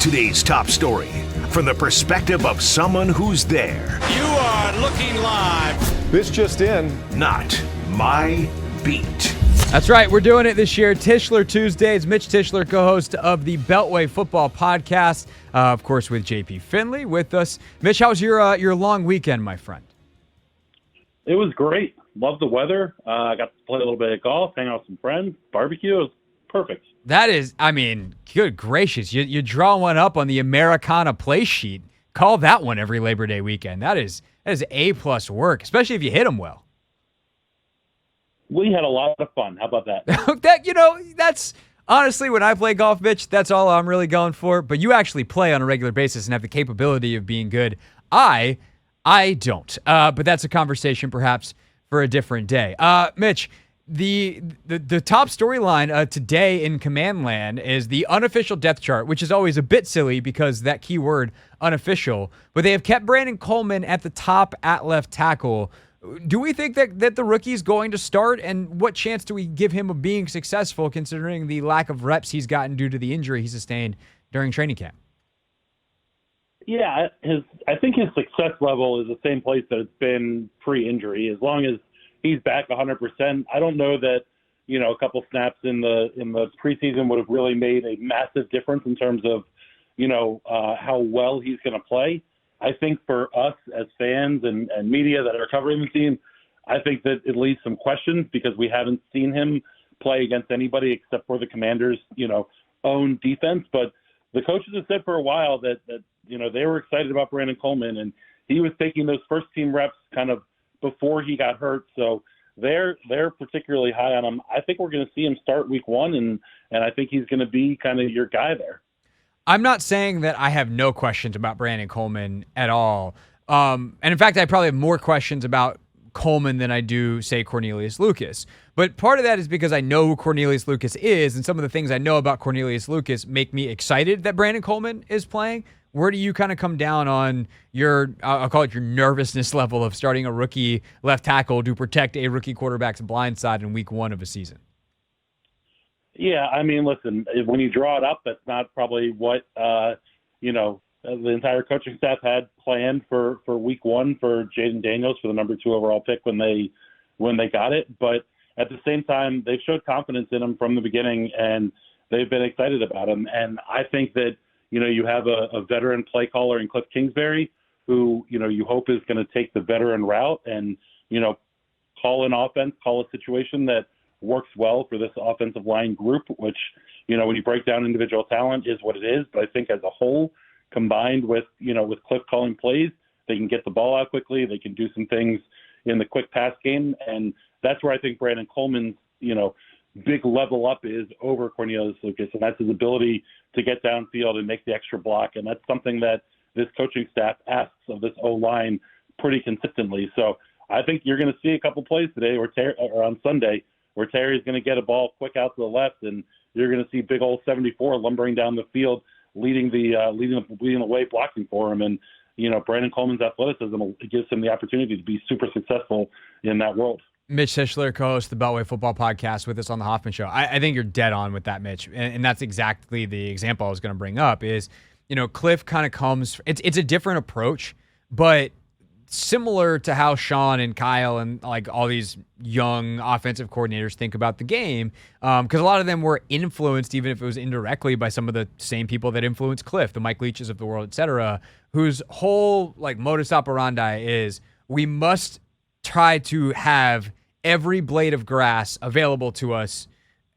Today's top story from the perspective of someone who's there. You are looking live. This just in. Not my beat. That's right. We're doing it this year. Tischler Tuesdays. Mitch Tischler, co-host of the Beltway Football Podcast. Of course, with JP Finley with us. Mitch, how was your long weekend, my friend? It was great. Loved the weather. I got to play a little bit of golf, hang out with some friends, barbecue. It was perfect. That is, good gracious. You draw one up on the Americana play sheet. Call that one every Labor Day weekend. That is A+ work, especially if you hit them well. We had a lot of fun. How about that? That's honestly, when I play golf, Mitch, that's all I'm really going for. But you actually play on a regular basis and have the capability of being good. I don't. But that's a conversation perhaps for a different day. Mitch, the top storyline today in Command Land is the unofficial depth chart, which is always a bit silly because that key word, unofficial. But they have kept Brandon Coleman at the top at left tackle. Do we think that the rookie's going to start, and what chance do we give him of being successful considering the lack of reps he's gotten due to the injury he sustained during training camp? Yeah, I think his success level is the same place that it's been pre-injury. As long as he's back 100%, I don't know that a couple snaps in the preseason would have really made a massive difference in terms of how well he's going to play. I think for us as fans and media that are covering the team, I think that it leaves some questions because we haven't seen him play against anybody except for the Commanders, own defense. But the coaches have said for a while that they were excited about Brandon Coleman, and he was taking those first team reps kind of before he got hurt. So they're particularly high on him. I think we're going to see him start week one, and I think he's going to be kind of your guy there. I'm not saying that I have no questions about Brandon Coleman at all. And in fact, I probably have more questions about Coleman than I do, say, Cornelius Lucas. But part of that is because I know who Cornelius Lucas is, and some of the things I know about Cornelius Lucas make me excited that Brandon Coleman is playing. Where do you kind of come down on your, I'll call it your nervousness level of starting a rookie left tackle to protect a rookie quarterback's blind side in week one of a season? Yeah, listen, when you draw it up, that's not probably what, the entire coaching staff had planned for week one for Jayden Daniels for the number 2 overall pick when they got it. But at the same time, they've showed confidence in him from the beginning, and they've been excited about him. And I think that, you have a veteran play caller in Cliff Kingsbury who, you hope is going to take the veteran route and, call an offense, call a situation that works well for this offensive line group, which, when you break down individual talent is what it is. But I think as a whole, combined with, with Cliff calling plays, they can get the ball out quickly. They can do some things in the quick pass game. And that's where I think Brandon Coleman's, big level up is over Cornelius Lucas. And that's his ability to get downfield and make the extra block. And that's something that this coaching staff asks of this O-line pretty consistently. So I think you're going to see a couple plays today or on Sunday where Terry's going to get a ball quick out to the left, and you're going to see big old 74 lumbering down the field, leading the way, blocking for him. And Brandon Coleman's athleticism gives him the opportunity to be super successful in that world. Mitch Tischler, co-host of the Beltway Football Podcast with us on the Hoffman Show. I think you're dead on with that, Mitch, and that's exactly the example I was going to bring up. Is Cliff kind of comes. It's a different approach, but similar to how Sean and Kyle and like all these young offensive coordinators think about the game, because a lot of them were influenced, even if it was indirectly, by some of the same people that influenced Cliff, the Mike Leaches of the world, et cetera, whose whole like modus operandi is we must try to have every blade of grass available to us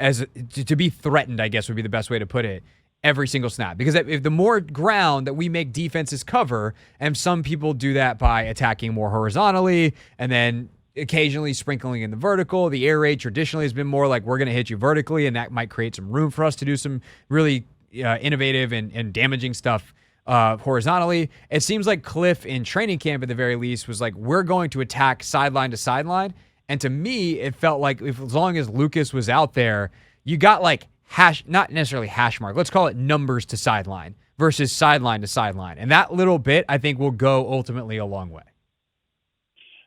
as to be threatened, I guess would be the best way to put it, every single snap. Because if the more ground that we make defenses cover, and some people do that by attacking more horizontally and then occasionally sprinkling in the vertical. The air raid traditionally has been more like we're going to hit you vertically, and that might create some room for us to do some really innovative and damaging stuff horizontally. It seems like Cliff in training camp at the very least was like, we're going to attack sideline to sideline. And to me, it felt like as long as Lucas was out there, you got like not necessarily hash mark, let's call it numbers to sideline versus sideline to sideline. And that little bit, I think, will go ultimately a long way.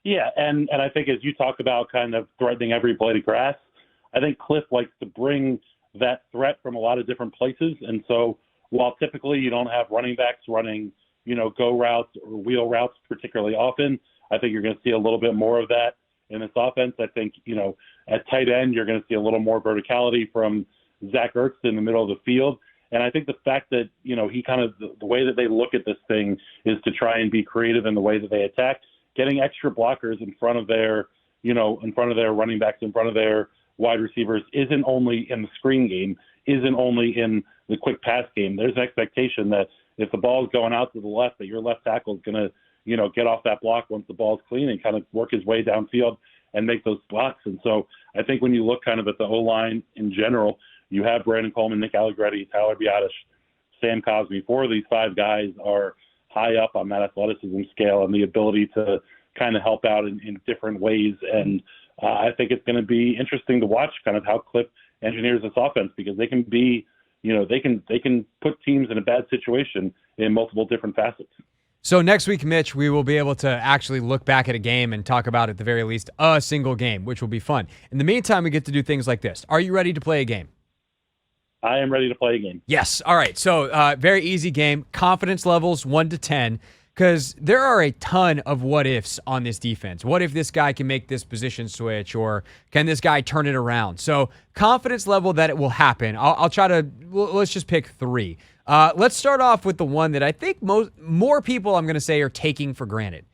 Yeah, and I think as you talk about kind of threatening every blade of grass, I think Cliff likes to bring that threat from a lot of different places. And so while typically you don't have running backs running, go routes or wheel routes particularly often, I think you're going to see a little bit more of that in this offense. I think, at tight end, you're going to see a little more verticality from Zach Ertz in the middle of the field. And I think the fact that, he kind of, the way that they look at this thing is to try and be creative in the way that they attack, getting extra blockers in front of their, running backs, in front of their wide receivers isn't only in the screen game, isn't only in the quick pass game. There's an expectation that if the ball is going out to the left, that your left tackle is going to, get off that block once the ball's clean and kind of work his way downfield and make those blocks. And so I think when you look kind of at the O-line in general, you have Brandon Coleman, Nick Allegretti, Tyler Biadasz, Sam Cosmi. 4 of these 5 guys are high up on that athleticism scale and the ability to kind of help out in different ways. And I think it's going to be interesting to watch kind of how Cliff engineers this offense, because they can be, they can put teams in a bad situation in multiple different facets. So next week, Mitch, we will be able to actually look back at a game and talk about, at the very least, a single game, which will be fun. In the meantime, we get to do things like this. Are you ready to play a game? I am ready to play a game. Yes. All right. So very easy game. Confidence levels 1 to 10, because there are a ton of what ifs on this defense. What if this guy can make this position switch, or can this guy turn it around? So confidence level that it will happen. I'll try to, let's just pick 3. Let's start off with the one that I think more people, I'm going to say, are taking for granted.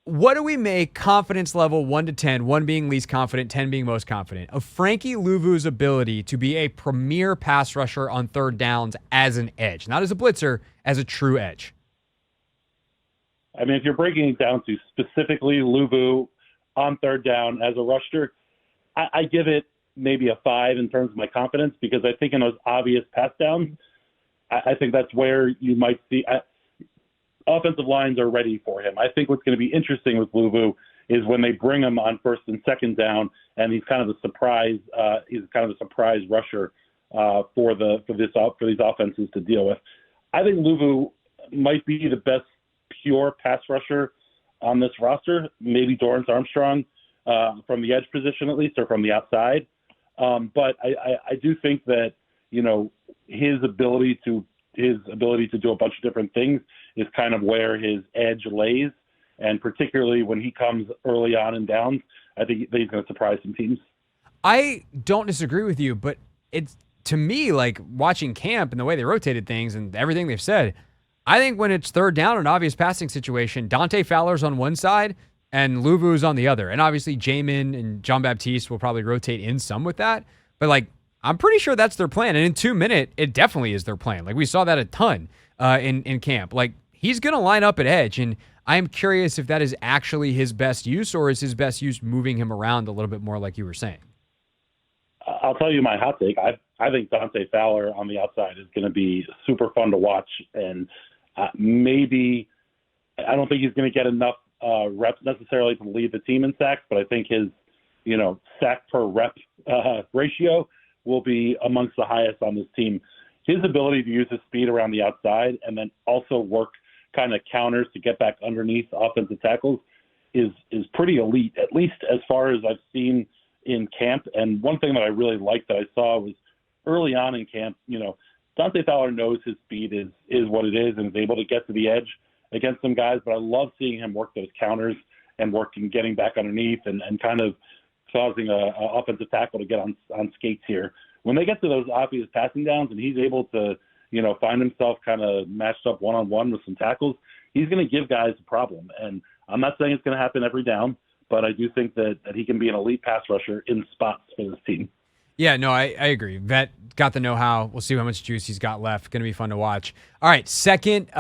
What do we make confidence level 1 to 10, 1 being least confident, 10 being most confident, of Frankie Luvu's ability to be a premier pass rusher on third downs as an edge? Not as a blitzer, as a true edge. I mean, if you're breaking it down to specifically Luvu on third down as a rusher, I give it maybe a 5 in terms of my confidence, because I think in those obvious pass downs, I think that's where you might see offensive lines are ready for him. I think what's going to be interesting with Luvu is when they bring him on first and second down, and he's kind of a surprise. He's kind of a surprise rusher for these offenses to deal with. I think Luvu might be the best pure pass rusher on this roster. Maybe Dorrance Armstrong from the edge position at least, or from the outside. But I do think that his ability to do a bunch of different things is kind of where his edge lays. And particularly when he comes early on in downs, I think he's going to surprise some teams. I don't disagree with you, but it's, to me, like watching camp and the way they rotated things and everything they've said, I think when it's third down, an obvious passing situation, Dante Fowler's on one side and Luvu's on the other. And obviously Jamin and John Baptiste will probably rotate in some with that. But I'm pretty sure that's their plan. And in 2 minutes, it definitely is their plan. We saw that a ton in camp. He's going to line up at edge. And I am curious if that is actually his best use, or is his best use moving him around a little bit more like you were saying? I'll tell you my hot take. I think Dante Fowler on the outside is going to be super fun to watch. And maybe I don't think he's going to get enough reps necessarily to lead the team in sacks, but I think his, sack per rep ratio will be amongst the highest on this team. His ability to use his speed around the outside and then also work kind of counters to get back underneath offensive tackles is pretty elite, at least as far as I've seen in camp. And one thing that I really liked that I saw was early on in camp, Dante Fowler knows his speed is what it is and is able to get to the edge against some guys, but I love seeing him work those counters and getting back underneath and kind of causing a offensive tackle to get on skates here. When they get to those obvious passing downs and he's able to, find himself kind of matched up one-on-one with some tackles, he's going to give guys a problem. And I'm not saying it's going to happen every down, but I do think that he can be an elite pass rusher in spots for this team. Yeah, no, I agree. Vet got the know-how. We'll see how much juice he's got left. Going to be fun to watch. All right, second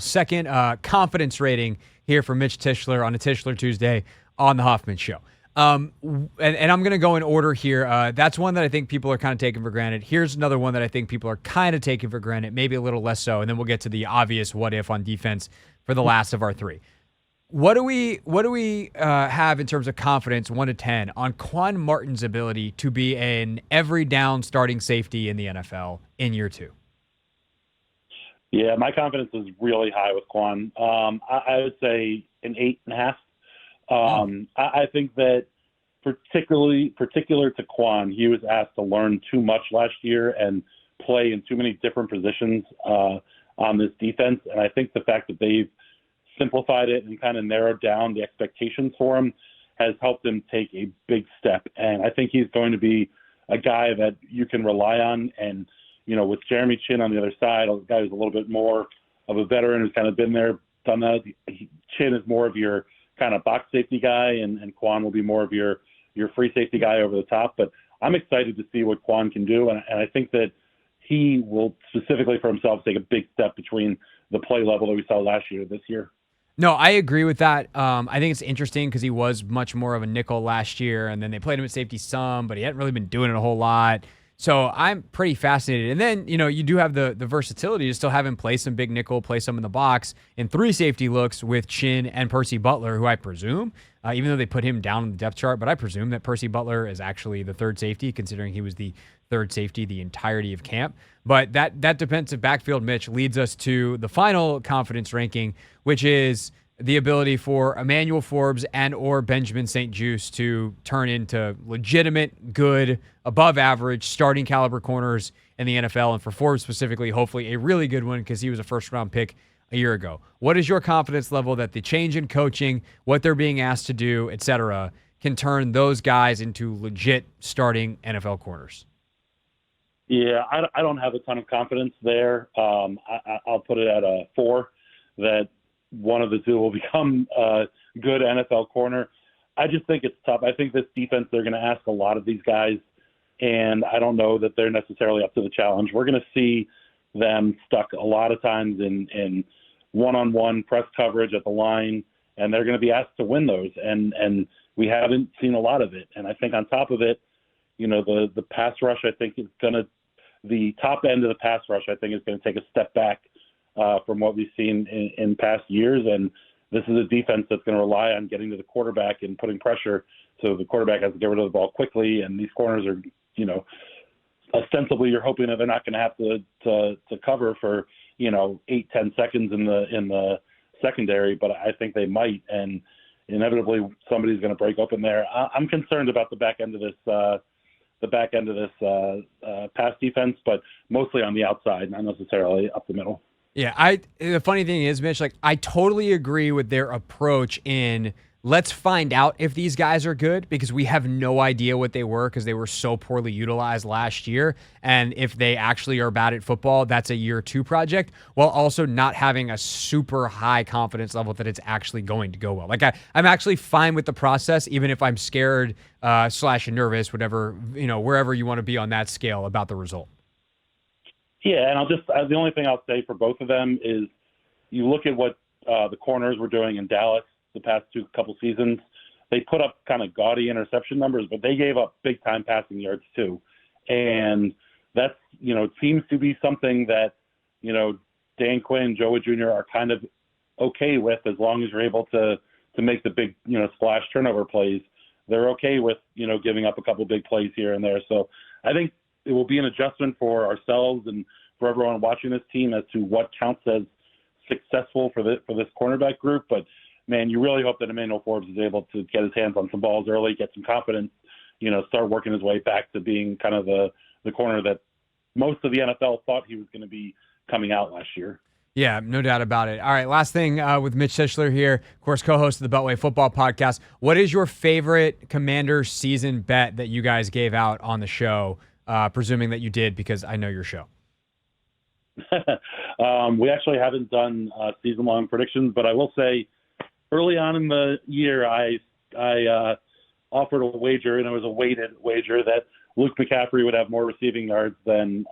second confidence rating here for Mitch Tischler on a Tischler Tuesday on the Hoffman Show. And I'm going to go in order here. That's one that I think people are kind of taking for granted. Here's another one that I think people are kind of taking for granted, maybe a little less so, and then we'll get to the obvious what if on defense for the last of our 3. What do we have in terms of confidence, 1 to 10, on Quan Martin's ability to be an every down starting safety in the NFL in year 2? Yeah, my confidence is really high with Quan. I would say an 8.5. I think that particular to Quan, he was asked to learn too much last year and play in too many different positions on this defense. And I think the fact that they've simplified it and kind of narrowed down the expectations for him has helped him take a big step. And I think he's going to be a guy that you can rely on. And, with Jeremy Chin on the other side, a guy who's a little bit more of a veteran who's kind of been there, done that. Chin is more of your kind of box safety guy, and Quan will be more of your free safety guy over the top. But I'm excited to see what Quan can do. And I think that he will specifically for himself take a big step between the play level that we saw last year to this year. No, I agree with that. I think it's interesting because he was much more of a nickel last year, and then they played him at safety some, but he hadn't really been doing it a whole lot. So I'm pretty fascinated. And then, you do have the versatility to still have him play some big nickel, play some in the box in 3 safety looks with Chin and Percy Butler, who I presume, even though they put him down on the depth chart, but I presume that Percy Butler is actually the 3rd safety, considering he was the 3rd safety the entirety of camp. But that defensive backfield, Mitch, leads us to the final confidence ranking, which is the ability for Emmanuel Forbes and or Benjamin St. Juste to turn into legitimate, good, above average, starting caliber corners in the NFL. And for Forbes specifically, hopefully a really good one because he was a first-round pick a year ago. What is your confidence level that the change in coaching, what they're being asked to do, et cetera, can turn those guys into legit starting NFL corners? Yeah, I don't have a ton of confidence there. I'll put it at a 4 that one of the two will become a good NFL corner. I just think it's tough. I think this defense, they're going to ask a lot of these guys, and I don't know that they're necessarily up to the challenge. We're going to see them stuck a lot of times in one-on-one press coverage at the line, and they're going to be asked to win those, and we haven't seen a lot of it. And I think on top of it, the pass rush, I think the top end of the pass rush, I think is going to take a step back from what we've seen in past years. And this is a defense that's going to rely on getting to the quarterback and putting pressure. So the quarterback has to get rid of the ball quickly. And these corners are, ostensibly you're hoping that they're not going to have to cover for, 8-10 seconds in the secondary, but I think they might. And inevitably somebody's going to break open there. I'm concerned about the back end of this, pass defense, but mostly on the outside, not necessarily up the middle. Yeah, the funny thing is, Mitch, I totally agree with their approach in let's find out if these guys are good because we have no idea what they were because they were so poorly utilized last year. And if they actually are bad at football, that's a year 2 project, while also not having a super high confidence level that it's actually going to go well. I'm actually fine with the process, even if I'm scared / nervous, whatever, wherever you want to be on that scale about the result. Yeah, and the only thing I'll say for both of them is you look at what the corners were doing in Dallas the past couple seasons. They put up kind of gaudy interception numbers, but they gave up big time passing yards too. And that's, seems to be something that, Dan Quinn, Joe Jr. are kind of okay with as long as you're able to make the big, splash turnover plays. They're okay with, giving up a couple big plays here and there. So I think it will be an adjustment for ourselves and for everyone watching this team as to what counts as successful for this cornerback group. But man, you really hope that Emmanuel Forbes is able to get his hands on some balls early, get some confidence, start working his way back to being kind of the corner that most of the NFL thought he was going to be coming out last year. Yeah, no doubt about it. All right, last thing with Mitch Tischler here, of course, co-host of the Beltway Football Podcast. What is your favorite Commanders season bet that you guys gave out on the show? Presuming that you did, because I know your show. We actually haven't done season-long predictions, but I will say early on in the year, I offered a wager, and it was a weighted wager, that Luke McCaffrey would have more receiving yards than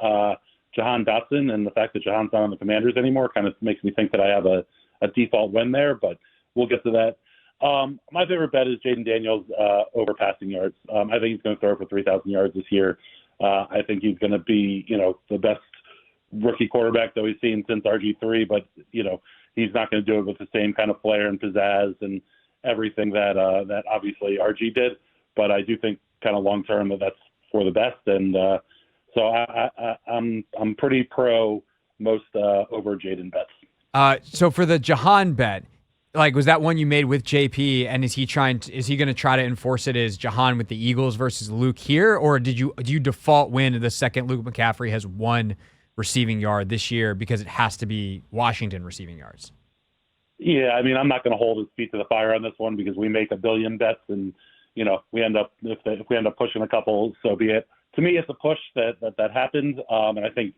Jahan Dotson, and the fact that Jahan's not on the Commanders anymore kind of makes me think that I have a default win there, but we'll get to that. My favorite bet is Jayden Daniels over passing yards. I think he's going to throw for 3,000 yards this year. I think he's going to be, the best rookie quarterback that we've seen since RG3, but, he's not going to do it with the same kind of flair and pizzazz and everything that obviously RG did. But I do think kind of long-term that's for the best. And so I'm pretty pro most over Jayden bets. So for the Jahan bet, Like, was that one you made with JP, and is he going to try to enforce it as Jahan with the Eagles versus Luke here, or do you default win the second Luke McCaffrey has one receiving yard this year because it has to be Washington receiving yards? Yeah, I mean, I'm not going to hold his feet to the fire on this one because we make a billion bets, and we end up if we end up pushing a couple, so be it. To me, it's a push that happened, and I think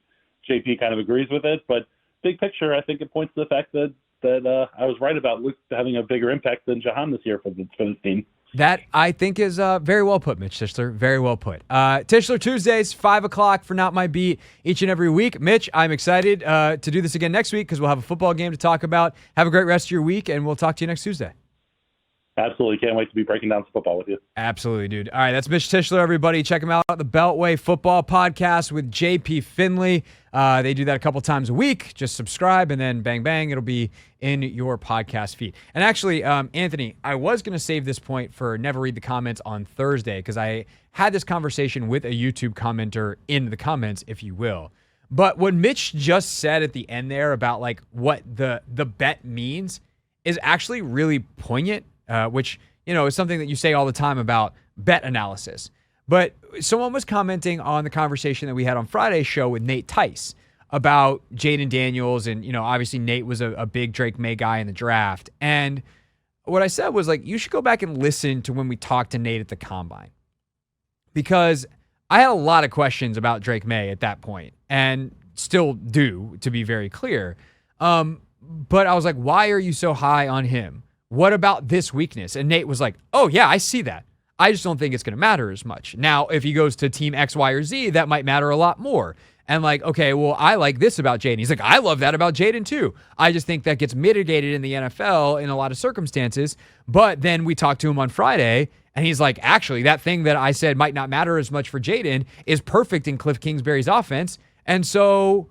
JP kind of agrees with it. But big picture, I think it points to the fact that I was right about Luke having a bigger impact than Jahan this year for this team. That, I think, is very well put, Mitch Tischler. Very well put. Tischler Tuesdays, 5 o'clock for Not My Beat each and every week. Mitch, I'm excited to do this again next week because we'll have a football game to talk about. Have a great rest of your week, and we'll talk to you next Tuesday. Absolutely. Can't wait to be breaking down some football with you. Absolutely, dude. All right, that's Mitch Tischler, everybody. Check him out, the Beltway Football Podcast with JP Finley. They do that a couple times a week. Just subscribe, and then bang, bang, it'll be in your podcast feed. And actually, Anthony, I was going to save this point for Never Read the Comments on Thursday because I had this conversation with a YouTube commenter in the comments, if you will. But what Mitch just said at the end there about like what the bet means is actually really poignant. Which, is something that you say all the time about bet analysis. But someone was commenting on the conversation that we had on Friday's show with Nate Tice about Jayden Daniels. And, obviously Nate was a big Drake May guy in the draft. And what I said was, like, you should go back and listen to when we talked to Nate at the Combine. Because I had a lot of questions about Drake May at that point, and still do, to be very clear. But I was like, why are you so high on him? What about this weakness? And Nate was like, oh, yeah, I see that. I just don't think it's going to matter as much. Now, if he goes to team X, Y, or Z, that might matter a lot more. And like, okay, well, I like this about Jayden. He's like, I love that about Jayden too. I just think that gets mitigated in the NFL in a lot of circumstances. But then we talked to him on Friday, and he's like, actually, that thing that I said might not matter as much for Jayden is perfect in Cliff Kingsbury's offense. And so,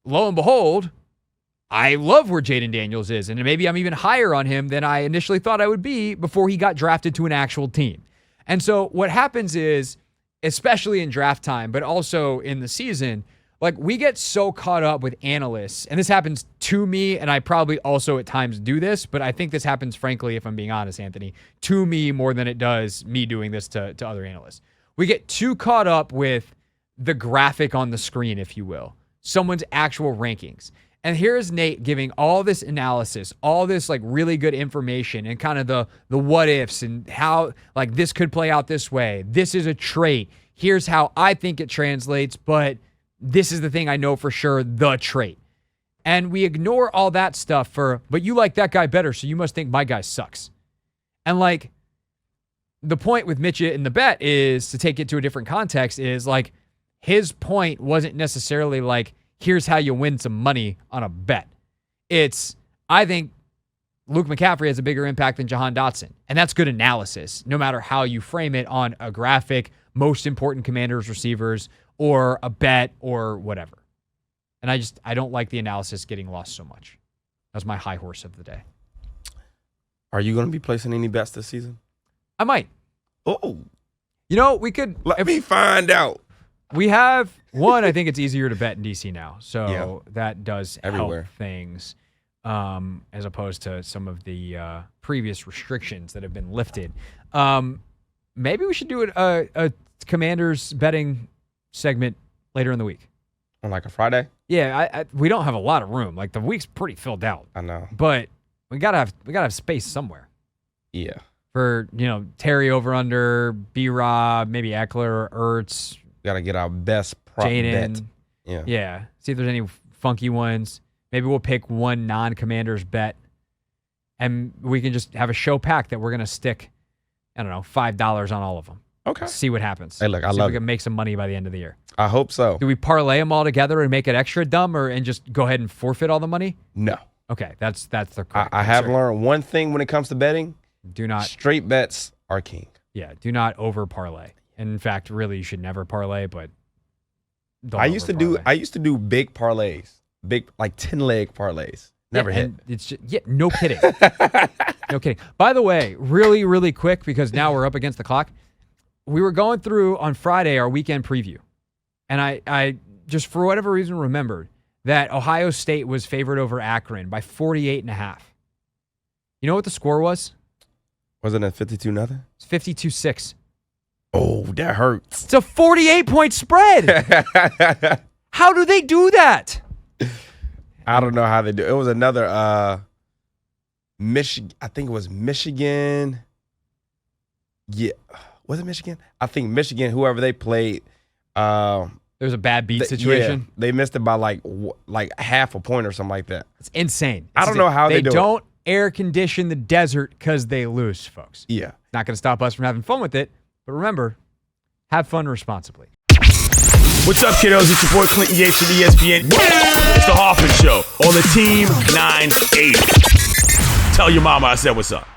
lo and behold, I love where Jayden Daniels is, and maybe I'm even higher on him than I initially thought I would be before he got drafted to an actual team. And so what happens is, especially in draft time, but also in the season, like, we get so caught up with analysts, and this happens to me, and I probably also at times do this, but I think this happens, frankly, if I'm being honest, Anthony, to me more than it does me doing this to other analysts. We get too caught up with the graphic on the screen, if you will, someone's actual rankings. And here's Nate giving all this analysis, all this like really good information and kind of the what ifs and how like this could play out this way. This is a trait. Here's how I think it translates, but this is the thing I know for sure, the trait. And we ignore all that stuff but you like that guy better, so you must think my guy sucks. And like, the point with Mitch in the bet is, to take it to a different context, is like, his point wasn't necessarily like, here's how you win some money on a bet. It's, I think Luke McCaffrey has a bigger impact than Jahan Dotson. And that's good analysis, no matter how you frame it on a graphic, most important Commanders receivers, or a bet, or whatever. And I don't like the analysis getting lost so much. That's my high horse of the day. Are you going to be placing any bets this season? I might. Oh. We could. Let me find out. We have one. I think it's easier to bet in DC now, so Yeah. that does Everywhere. help things, as opposed to some of the previous restrictions that have been lifted. Maybe we should do a Commanders betting segment later in the week. On like a Friday? Yeah, we don't have a lot of room. Like, the week's pretty filled out, I know. but we gotta have space somewhere Yeah. for Terry over under, B-Rob, maybe Eckler or Ertz. Got to get our best prop Jayden. bet. Yeah. Yeah. See if there's any funky ones. Maybe we'll pick one non-Commanders bet, and we can just have a show pack that we're going to stick, I don't know, $5 on all of them. Okay. See what happens. Hey, look, I See love if we it. can make some money by the end of the year. I hope so. Do we parlay them all together and make it extra dumb, and just go ahead and forfeit all the money? No. Okay, that's the correct I have answer. learned one thing when it comes to betting. Do not, Straight bets are king. do not over parlay. And in fact, really, you should never parlay, but don't I used to do over-parlay. big parlays. Big, like 10-leg parlays. Never hit. and it's just, no kidding. No kidding. By the way, really, really quick, because now we're up against the clock. We were going through on Friday our weekend preview, and I just, for whatever reason, remembered that Ohio State was favored over Akron by 48.5. You know what the score was? Wasn't it 52-0? It's 52-6. Oh, that hurts. It's a 48-point spread. How do they do that? I don't know how they do. It was another Michigan. I think it was Michigan. Yeah, was it Michigan? I think Michigan. Whoever they played. There was a bad beat situation. Yeah, they missed it by like half a point or something like that. It's insane. I don't know how they do it. They don't air condition the desert because they lose, folks. Yeah. It's not going to stop us from having fun with it. But remember, have fun responsibly. What's up, kiddos? It's your boy Clinton Yates from ESPN. It's the Hoffman Show on the Team 980. Tell your mama I said what's up.